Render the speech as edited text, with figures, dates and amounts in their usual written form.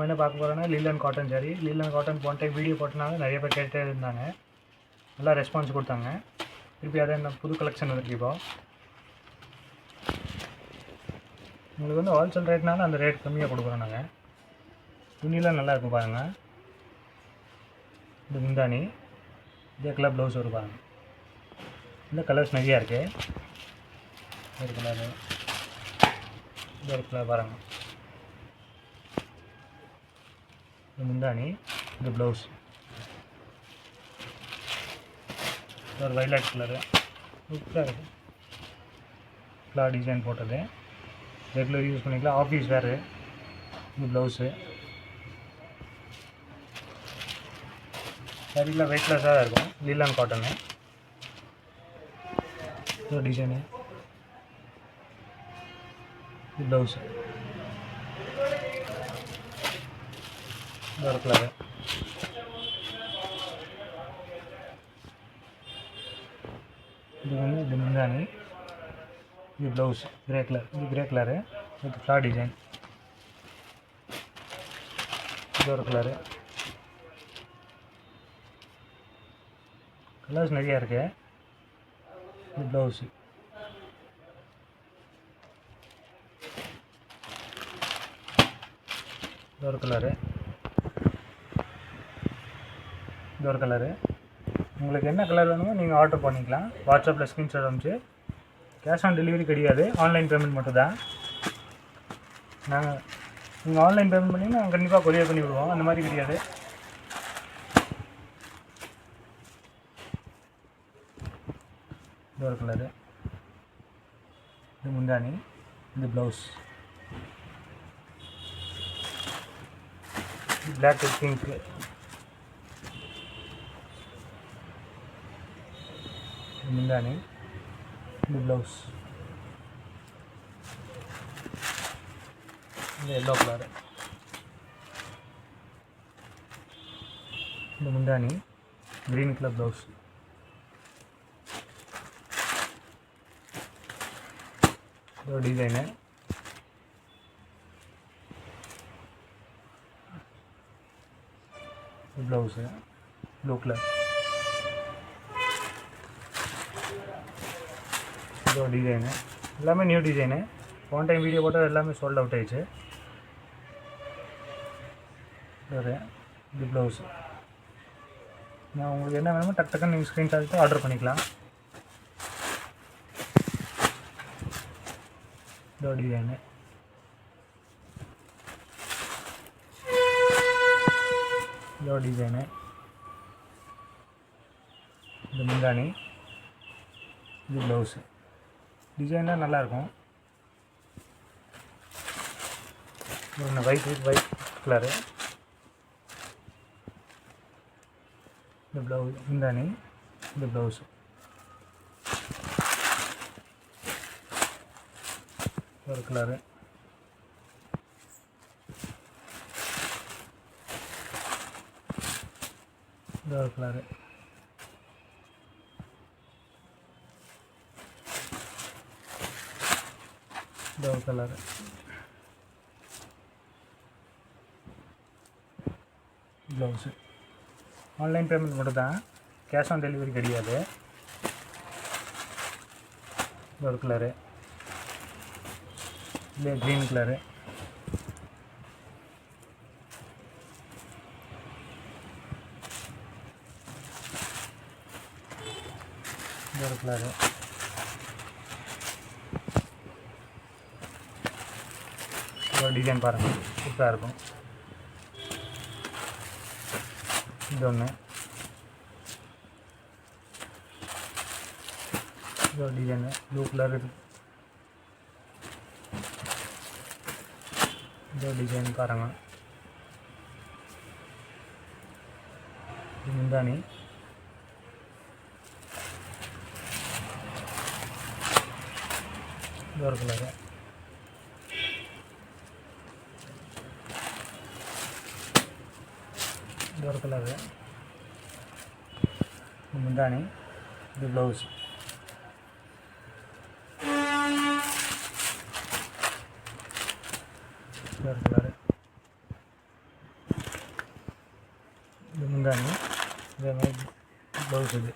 என்ன பார்க்க போகிறோன்னா லில்லன் காட்டன் சாரி. லில்லன் காட்டன் போன டைம் வீடியோ போட்டனால நிறைய பேர் கேட்டே இருந்தாங்க, நல்லா ரெஸ்பான்ஸ் கொடுத்தாங்க. திருப்பி அதை என்ன புது கலெக்ஷன் வந்துருக்கு. இப்போ உங்களுக்கு வந்து ஹோல்சேல் ரேட்னால அந்த ரேட் கம்மியாக கொடுக்குறோம் நாங்கள். துணியெலாம் நல்லா இருக்கும் பாருங்கள். இந்த முந்தானி இதே கலர் ப்ளவுஸ் வரும் பாருங்கள். இந்த கலர்ஸ் நிறையா இருக்குது. ஒரு கலரு இது ஒரு கலர் பாருங்கள். இந்த முந்தானி இந்த ப்ளவுஸ் ஒரு வைலட் கலரு சூப்பராக இருக்குது. ஃப்ளார் டிசைன் போட்டது ரெகுலர் யூஸ் பண்ணிக்கலாம். ஆஃபீஸ் வேறு இந்த ப்ளவுஸு சரியில் வெயிட்லெஸ்ஸாக தான் இருக்கும். லில்லன் காட்டனு ஒரு டிசைனு இது ப்ளவுஸு ஒரு கலரு இது வந்து இது முந்தானி இது ப்ளவுஸ் கிரே கலர். இது கிரே கலரு இது ஃப்ளார் டிசைன். இது ஒரு கலரு. கலர்ஸ் நிறையா இருக்குது. இது ப்ளவுஸு இது ஒரு கலரு. இது ஒரு கலரு. உங்களுக்கு என்ன கலர் வேணுமோ நீங்கள் ஆர்டர் பண்ணிக்கலாம். வாட்ஸ்அப்பில் ஸ்க்ரீன்ஷாட் அனுப்பிச்சு. கேஷ் ஆன் டெலிவரி கிடையாது, ஆன்லைன் பேமெண்ட் மட்டும் தான். நீங்கள் ஆன்லைன் பேமெண்ட் பண்ணிங்கன்னா நாங்கள் கண்டிப்பாக கொரியர் பண்ணி விடுவோம். அந்த மாதிரி கிடையாது. இது ஒரு கலரு. இது முந்தானி இது ப்ளவுஸ். பிளாக் வித் பிங்க்கு முந்தானி இது ப்ளவுஸ். இந்த எல்லோ கலரு. இந்த முந்தானி க்ரீன் கலர் ப்ளவுஸ். இது ஒரு டிசைனு. Blouse blue colour. இது ஒரு டிசைனு. எல்லாமே நியூ டிசைனு. போன டைம் வீடியோ போட்டால் எல்லாமே சோல்ட் அவுட் ஆகிடுச்சு. இது ப்ளவுஸு. நான் உங்களுக்கு என்ன வேணுமோ டக்குன்னு நீங்கள் ஸ்க்ரீன்ஷாட் எடுத்து ஆர்டர் பண்ணிக்கலாம். இது ஒரு டிசைனு. இது ஒரு டிசைனு. இது முந்தானி இது ப்ளவுஸு. டிசைன்லாம் நல்லாயிருக்கும். White with white colour. இந்த ப்ளவுஸ் முந்தானி இந்த ப்ளவுஸு. ஒரு கலரு. இது ஒரு கலரு. இது ஒரு கலரு. ப்ளவுஸு. ஆன்லைன் பேமெண்ட் மட்டும் தான், கேஷ் ஆன் டெலிவரி கிடையாது. இது ஒரு கலரு. இல்லை க்ரீன் கலரு. இது ஒரு கலரு. ஒரு டிசைன் பாருங்கள், சூப்பராக இருக்கும். இது ஒன்று. இது ஒரு டிசைனு ப்ளூ கலர். இது ஒரு டிசைன் பாருங்கள். இது முந்தானி. இது ஒரு கலரு. இது ஒரு கலரு. முந்தானி இது ப்ளவுஸ். இது ஒரு கலரு. முந்தானி இதே மாதிரி ப்ளவுஸ் இது